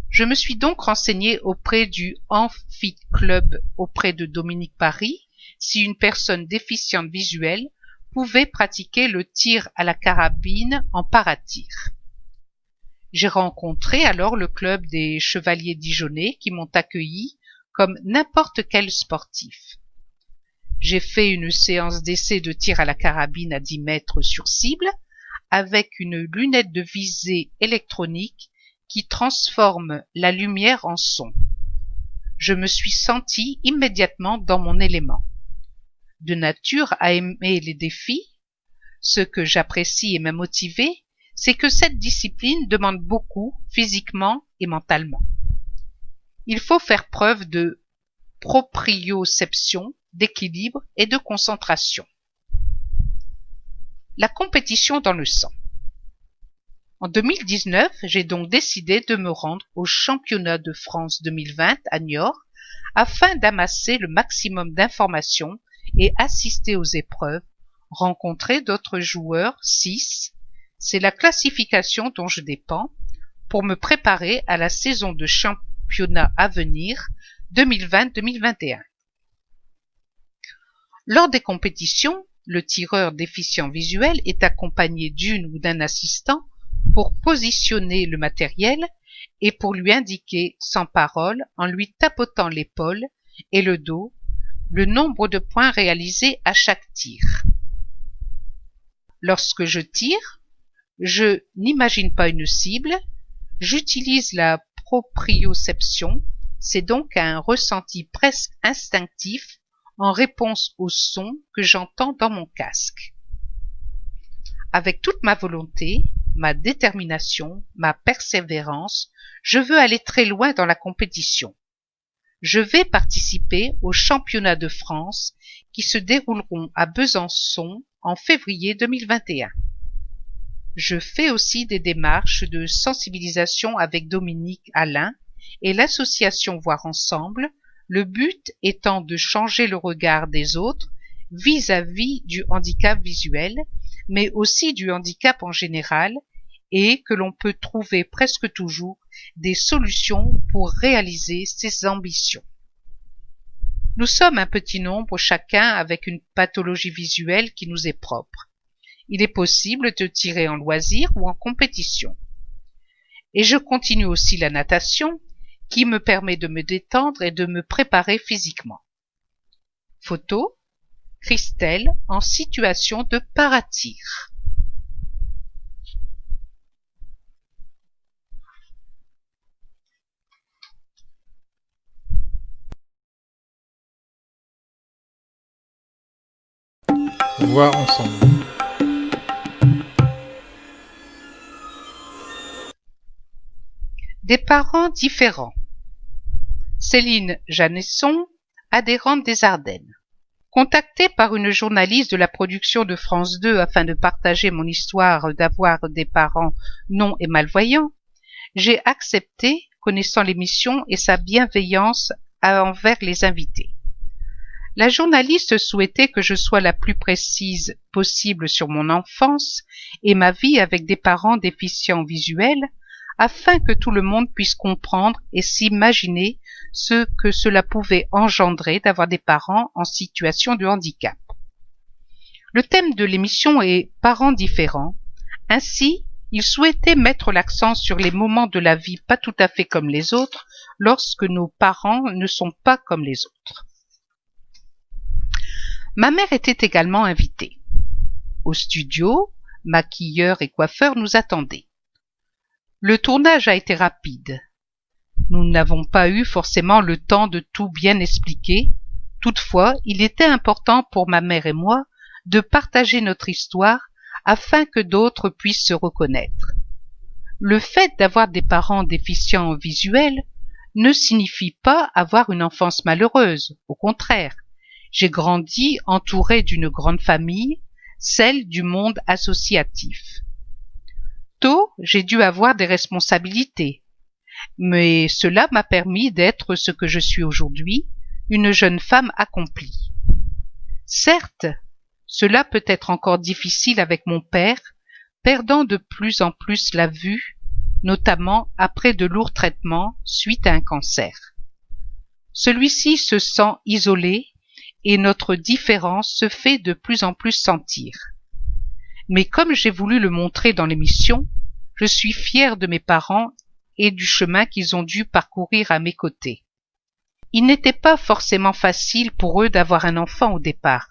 Je me suis donc renseigné auprès du Amphi Club auprès de Dominique Paris si une personne déficiente visuelle pouvait pratiquer le tir à la carabine en paratyr. J'ai rencontré alors le club des Chevaliers Dijonnais qui m'ont accueilli comme n'importe quel sportif. J'ai fait une séance d'essai de tir à la carabine à 10 mètres sur cible avec une lunette de visée électronique qui transforme la lumière en son. Je me suis senti immédiatement dans mon élément. De nature à aimer les défis, ce que j'apprécie et m'a motivé, c'est que cette discipline demande beaucoup physiquement et mentalement. Il faut faire preuve de proprioception, d'équilibre et de concentration. La compétition dans le sang. En 2019, j'ai donc décidé de me rendre au championnat de France 2020 à Niort afin d'amasser le maximum d'informations et assister aux épreuves, rencontrer d'autres joueurs, 6, c'est la classification dont je dépends, pour me préparer à la saison de championnat à venir 2020-2021. Lors des compétitions, le tireur déficient visuel est accompagné d'une ou d'un assistant pour positionner le matériel et pour lui indiquer sans parole, en lui tapotant l'épaule et le dos, le nombre de points réalisés à chaque tir. Lorsque je tire, je n'imagine pas une cible, j'utilise la proprioception, c'est donc un ressenti presque instinctif en réponse au son que j'entends dans mon casque. Avec toute ma volonté, ma détermination, ma persévérance, je veux aller très loin dans la compétition. Je vais participer aux championnats de France qui se dérouleront à Besançon en février 2021. Je fais aussi des démarches de sensibilisation avec Dominique Alain et l'association Voir Ensemble, le but étant de changer le regard des autres vis-à-vis du handicap visuel, mais aussi du handicap en général, et que l'on peut trouver presque toujours des solutions pour réaliser ses ambitions. Nous sommes un petit nombre chacun avec une pathologie visuelle qui nous est propre. Il est possible de tirer en loisir ou en compétition. Et je continue aussi la natation, qui me permet de me détendre et de me préparer physiquement. Photo, Christelle en situation de paratir. Voir ensemble. Des parents différents. Céline Janesson, adhérente des Ardennes. Contactée par une journaliste de la production de France 2 afin de partager mon histoire d'avoir des parents non et malvoyants, j'ai accepté, connaissant l'émission et sa bienveillance envers les invités. La journaliste souhaitait que je sois la plus précise possible sur mon enfance et ma vie avec des parents déficients visuels, afin que tout le monde puisse comprendre et s'imaginer ce que cela pouvait engendrer d'avoir des parents en situation de handicap. Le thème de l'émission est « Parents différents ». Ainsi, il souhaitait mettre l'accent sur les moments de la vie pas tout à fait comme les autres, lorsque nos parents ne sont pas comme les autres. Ma mère était également invitée. Au studio, maquilleurs et coiffeurs nous attendaient. Le tournage a été rapide. Nous n'avons pas eu forcément le temps de tout bien expliquer. Toutefois, il était important pour ma mère et moi de partager notre histoire afin que d'autres puissent se reconnaître. Le fait d'avoir des parents déficients visuels ne signifie pas avoir une enfance malheureuse. Au contraire, j'ai grandi entouré d'une grande famille, celle du monde associatif. Tôt, j'ai dû avoir des responsabilités, mais cela m'a permis d'être ce que je suis aujourd'hui, une jeune femme accomplie. Certes, cela peut être encore difficile avec mon père, perdant de plus en plus la vue, notamment après de lourds traitements suite à un cancer. Celui-ci se sent isolé et notre différence se fait de plus en plus sentir. Mais comme j'ai voulu le montrer dans l'émission, je suis fière de mes parents et du chemin qu'ils ont dû parcourir à mes côtés. Il n'était pas forcément facile pour eux d'avoir un enfant au départ.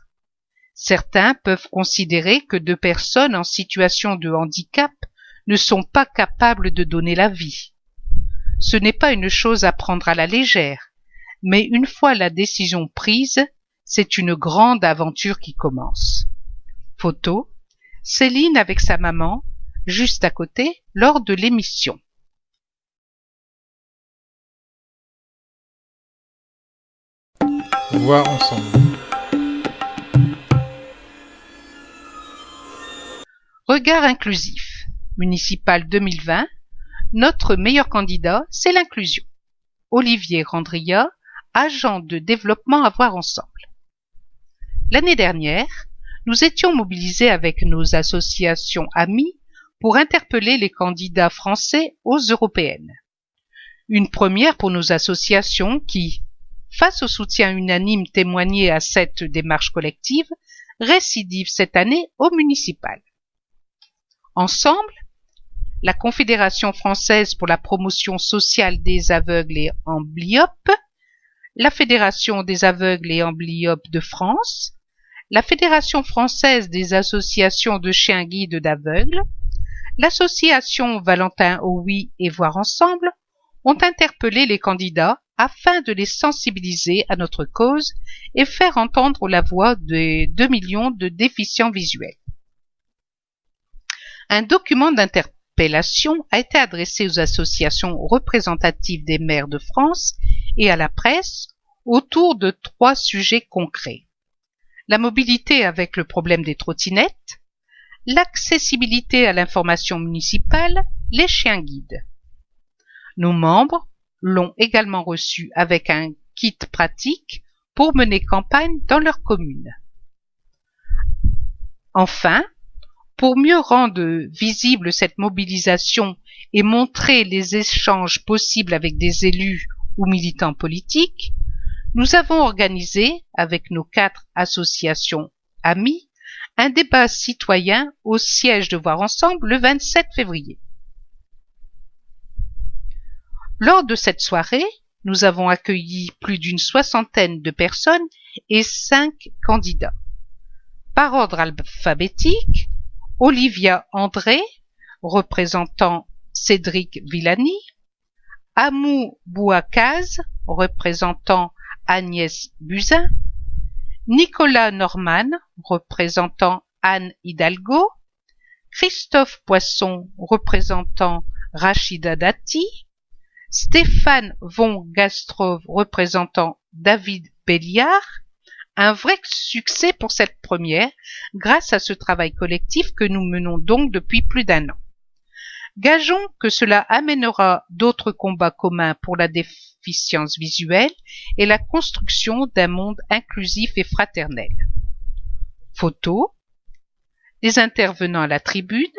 Certains peuvent considérer que deux personnes en situation de handicap ne sont pas capables de donner la vie. Ce n'est pas une chose à prendre à la légère, mais une fois la décision prise, c'est une grande aventure qui commence. Photo, Céline avec sa maman, juste à côté, lors de l'émission. Voir ensemble. Regard inclusif. Municipal 2020. Notre meilleur candidat, c'est l'inclusion. Olivier Randria, agent de développement à Voir Ensemble. L'année dernière, nous étions mobilisés avec nos associations amies pour interpeller les candidats français aux européennes. Une première pour nos associations qui, face au soutien unanime témoigné à cette démarche collective, récidive cette année au municipal. Ensemble, la Confédération française pour la promotion sociale des aveugles et amblyopes, la Fédération des aveugles et amblyopes de France, la Fédération française des associations de chiens guides d'aveugles, l'association Valentin Oui et Voir Ensemble ont interpellé les candidats afin de les sensibiliser à notre cause et faire entendre la voix des 2 millions de déficients visuels. Un document d'interpellation a été adressé aux associations représentatives des maires de France et à la presse autour de 3 sujets concrets. La mobilité avec le problème des trottinettes, l'accessibilité à l'information municipale, les chiens guides. Nos membres l'ont également reçu avec un kit pratique pour mener campagne dans leur commune. Enfin, pour mieux rendre visible cette mobilisation et montrer les échanges possibles avec des élus ou militants politiques, nous avons organisé, avec nos 4 associations amies, un débat citoyen au siège de Voir Ensemble le 27 février. Lors de cette soirée, nous avons accueilli plus d'une 60aine de personnes et 5 candidats. Par ordre alphabétique, Olivia André, représentant Cédric Villani, Amou Bouakaz, représentant Agnès Buzyn, Nicolas Norman, représentant Anne Hidalgo, Christophe Poisson, représentant Rachida Dati, Stéphane von Gastrov, représentant David Béliard. Un vrai succès pour cette première, grâce à ce travail collectif que nous menons donc depuis plus d'1 an. Gageons que cela amènera d'autres combats communs pour la déficience visuelle et la construction d'un monde inclusif et fraternel. Photos, les intervenants à la tribune,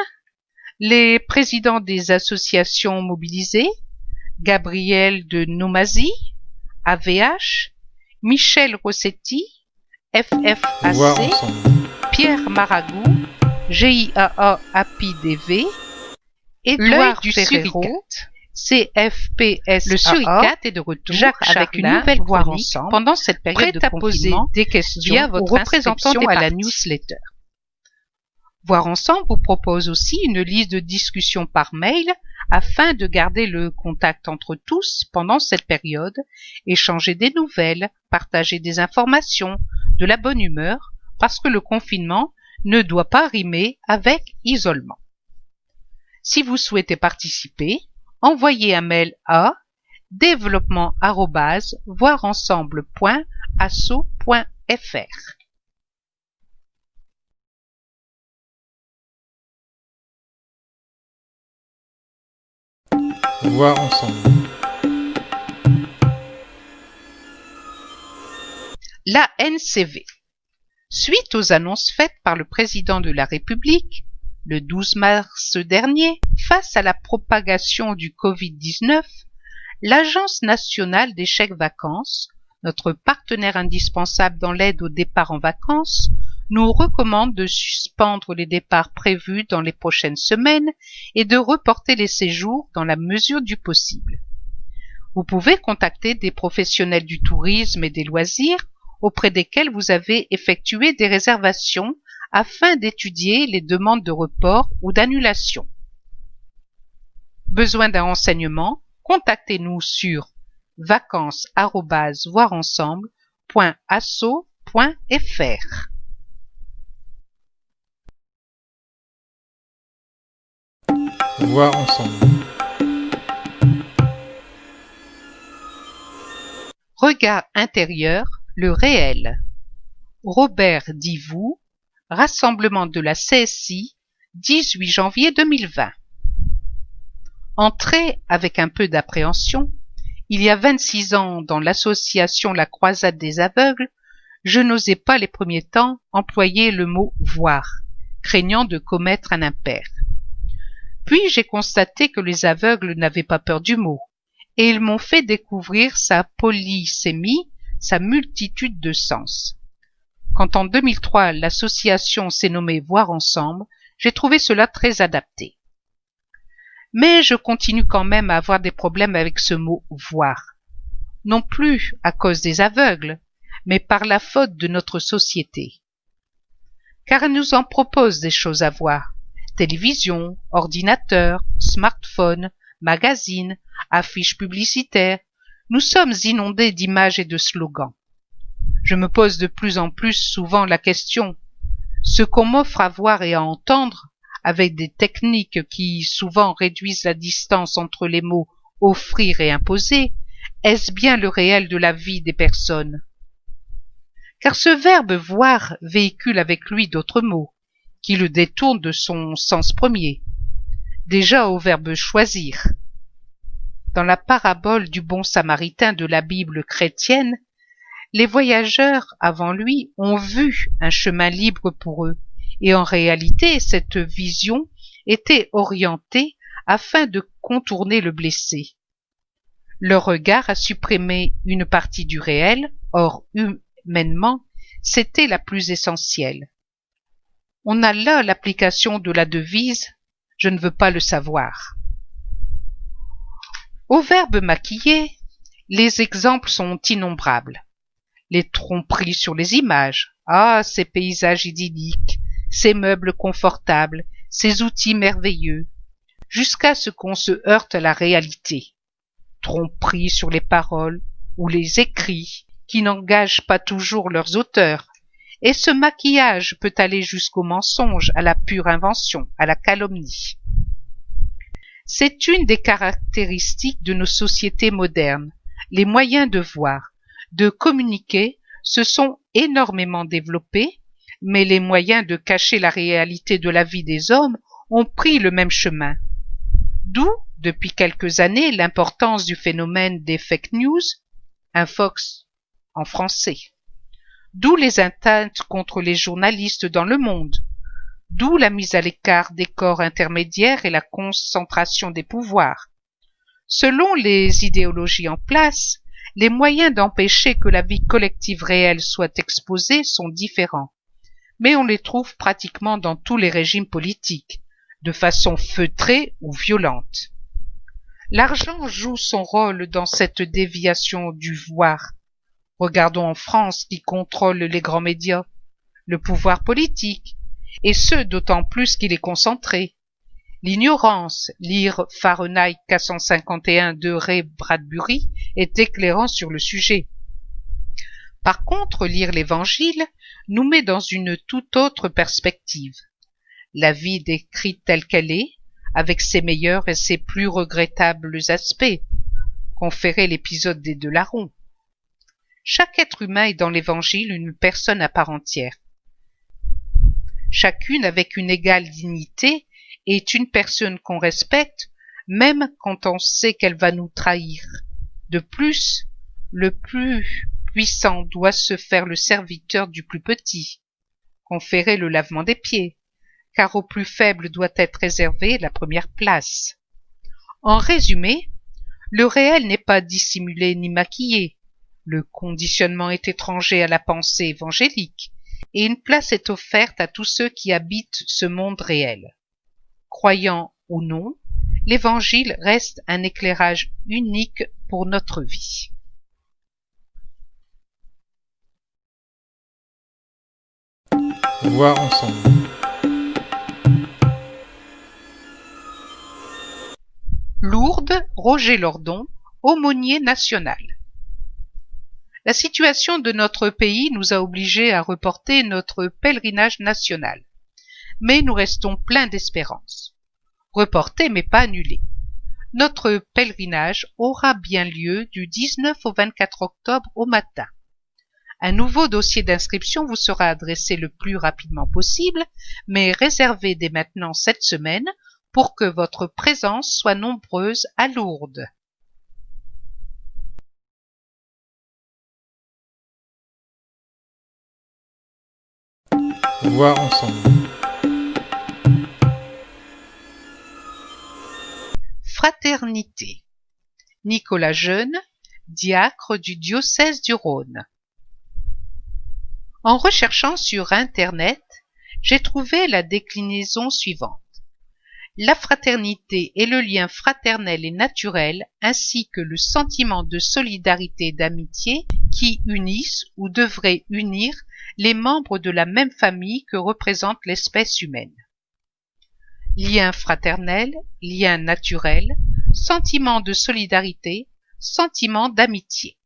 les présidents des associations mobilisées, Gabriel de Nomazy, AVH, Michel Rossetti, Voir FFAC, ensemble. Pierre Maragou, GIAA API-DV, Édouard du Ferrero, suricate. CFPSAA, Le suricate est de retour Jacques avec une Chardin, nouvelle Voir chronique Ensemble, pendant cette période prêt de à poser confinement des questions via aux votre représentants inscription à la partie. newsletter. Voir Ensemble vous propose aussi une liste de discussions par mail afin de garder le contact entre tous pendant cette période, échanger des nouvelles, partager des informations, de la bonne humeur, parce que le confinement ne doit pas rimer avec isolement. Si vous souhaitez participer, envoyez un mail à développement@voirensemble.asso.fr. Voir ensemble. La NCV. Suite aux annonces faites par le président de la République, le 12 mars dernier, face à la propagation du Covid-19, l'Agence nationale des chèques-vacances, notre partenaire indispensable dans l'aide au départ en vacances, nous recommande de suspendre les départs prévus dans les prochaines semaines et de reporter les séjours dans la mesure du possible. Vous pouvez contacter des professionnels du tourisme et des loisirs auprès desquels vous avez effectué des réservations afin d'étudier les demandes de report ou d'annulation. Besoin d'un renseignement? Contactez-nous sur vacances@voirensemble.asso.fr. Voir ensemble. Regard intérieur, le réel. Robert Divou, rassemblement de la CSI, 18 janvier 2020. Entré avec un peu d'appréhension, il y a 26 ans dans l'association La Croisade des aveugles, je n'osais pas les premiers temps employer le mot « voir », craignant de commettre un impair. Puis j'ai constaté que les aveugles n'avaient pas peur du mot, et ils m'ont fait découvrir sa polysémie sa multitude de sens. Quand en 2003 l'association s'est nommée Voir ensemble, j'ai trouvé cela très adapté. Mais je continue quand même à avoir des problèmes avec ce mot voir. Non plus à cause des aveugles, mais par la faute de notre société. Car elle nous en propose des choses à voir. Télévision, ordinateur, smartphone, magazines, affiches publicitaires. Nous sommes inondés d'images et de slogans. Je me pose de plus en plus souvent la question, ce qu'on m'offre à voir et à entendre, avec des techniques qui souvent réduisent la distance entre les mots offrir et imposer, est-ce bien le réel de la vie des personnes? Car ce verbe voir véhicule avec lui d'autres mots, qui le détournent de son sens premier. Déjà au verbe choisir. Dans la parabole du bon samaritain de la Bible chrétienne, les voyageurs avant lui ont vu un chemin libre pour eux, et en réalité cette vision était orientée afin de contourner le blessé. Leur regard a supprimé une partie du réel, or humainement, c'était la plus essentielle. On a là l'application de la devise « Je ne veux pas le savoir ». Au verbe maquiller, les exemples sont innombrables. Les tromperies sur les images, ces paysages idylliques, ces meubles confortables, ces outils merveilleux, jusqu'à ce qu'on se heurte à la réalité. Tromperies sur les paroles ou les écrits qui n'engagent pas toujours leurs auteurs, et ce maquillage peut aller jusqu'au mensonge, à la pure invention, à la calomnie. C'est une des caractéristiques de nos sociétés modernes. Les moyens de voir, de communiquer se sont énormément développés, mais les moyens de cacher la réalité de la vie des hommes ont pris le même chemin. D'où, depuis quelques années, l'importance du phénomène des fake news, infox en français. D'où les atteintes contre les journalistes dans le monde. D'où la mise à l'écart des corps intermédiaires et la concentration des pouvoirs. Selon les idéologies en place, les moyens d'empêcher que la vie collective réelle soit exposée sont différents, mais on les trouve pratiquement dans tous les régimes politiques, de façon feutrée ou violente. L'argent joue son rôle dans cette déviation du voir. Regardons en France qui contrôle les grands médias, le pouvoir politique, et ce d'autant plus qu'il est concentré. L'ignorance, lire Fahrenheit 451 de Ray Bradbury, est éclairant sur le sujet. Par contre, lire l'Évangile nous met dans une toute autre perspective. La vie décrite telle qu'elle est, avec ses meilleurs et ses plus regrettables aspects, conférait l'épisode des deux larrons. Chaque être humain est dans l'Évangile une personne à part entière. Chacune avec une égale dignité est une personne qu'on respecte, même quand on sait qu'elle va nous trahir. De plus, le plus puissant doit se faire le serviteur du plus petit, conférer le lavement des pieds, car au plus faible doit être réservée la première place. En résumé, le réel n'est pas dissimulé ni maquillé. Le conditionnement est étranger à la pensée évangélique, et une place est offerte à tous ceux qui habitent ce monde réel. Croyant ou non, l'Évangile reste un éclairage unique pour notre vie. Voir ensemble. Lourdes, Roger Lordon, aumônier national. La situation de notre pays nous a obligés à reporter notre pèlerinage national. Mais nous restons pleins d'espérance. Reporté mais pas annulé. Notre pèlerinage aura bien lieu du 19 au 24 octobre au matin. Un nouveau dossier d'inscription vous sera adressé le plus rapidement possible, mais réservez dès maintenant cette semaine pour que votre présence soit nombreuse à Lourdes. Voir ensemble. Fraternité. Nicolas Jeune, diacre du diocèse du Rhône. En recherchant sur Internet, j'ai trouvé la déclinaison suivante. La fraternité est le lien fraternel et naturel ainsi que le sentiment de solidarité et d'amitié qui unissent ou devraient unir les membres de la même famille que représente l'espèce humaine. Lien fraternel, lien naturel, sentiment de solidarité, sentiment d'amitié.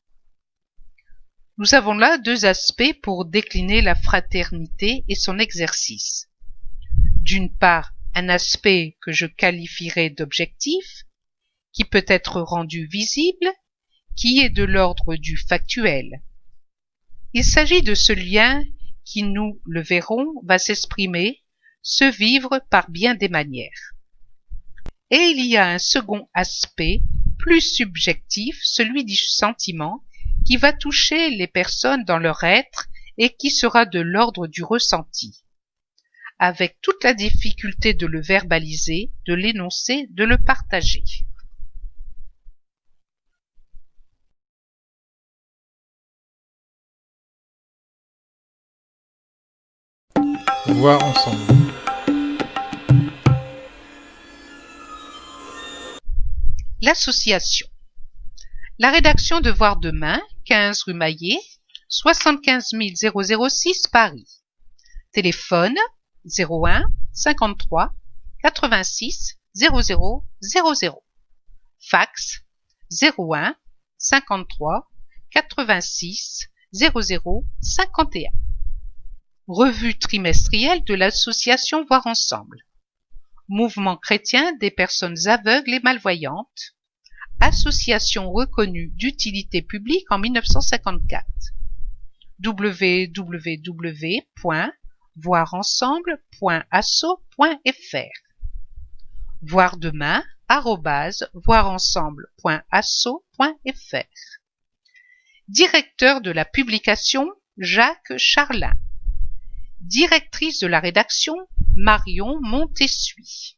Nous avons là deux aspects pour décliner la fraternité et son exercice. D'une part, un aspect que je qualifierais d'objectif, qui peut être rendu visible, qui est de l'ordre du factuel. Il s'agit de ce lien qui, nous le verrons, va s'exprimer, se vivre par bien des manières. Et il y a un second aspect, plus subjectif, celui du sentiment, qui va toucher les personnes dans leur être et qui sera de l'ordre du ressenti, avec toute la difficulté de le verbaliser, de l'énoncer, de le partager. Voir ensemble. L'association. La rédaction de Voir demain, 15 rue Maillet, 75 006 Paris. Téléphone 01 53 86 00 00. Fax 01 53 86 00 51. Revue trimestrielle de l'association Voir ensemble. Mouvement chrétien des personnes aveugles et malvoyantes. Association reconnue d'utilité publique en 1954. www.voirensemble.asso.fr. Voir demain @voirensemble.asso.fr. Directeur de la publication Jacques Charlin. Directrice de la rédaction Marion Montessuie.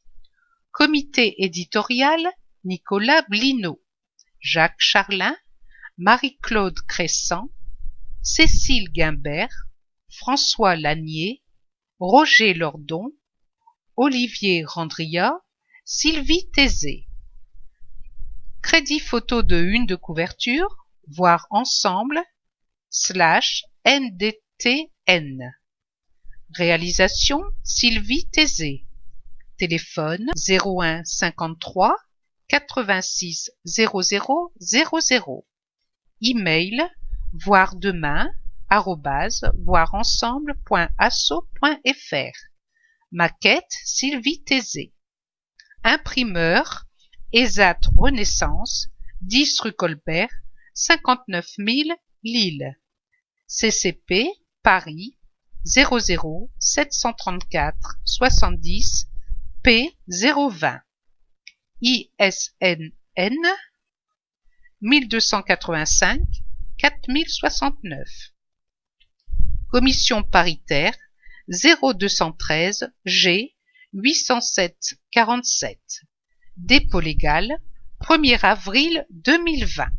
Comité éditorial Nicolas Blino, Jacques Charlin, Marie-Claude Crescent, Cécile Guimbert, François Lanier, Roger Lordon, Olivier Randria, Sylvie Thésée. Crédit photo de une de couverture, Voir ensemble, /NDTN. Réalisation Sylvie Thésée. Téléphone 01 53 86 00 00. Email voirdemain@voirensemble.asso.fr. Maquette Sylvie Thésée. Imprimeur ESAT Renaissance, 10 rue Colbert, 59 000 Lille. CCP Paris 00 734 70 P 020. ISNN 1285 4069. Commission paritaire 0213 G 807 47. Dépôt légal 1er avril 2020.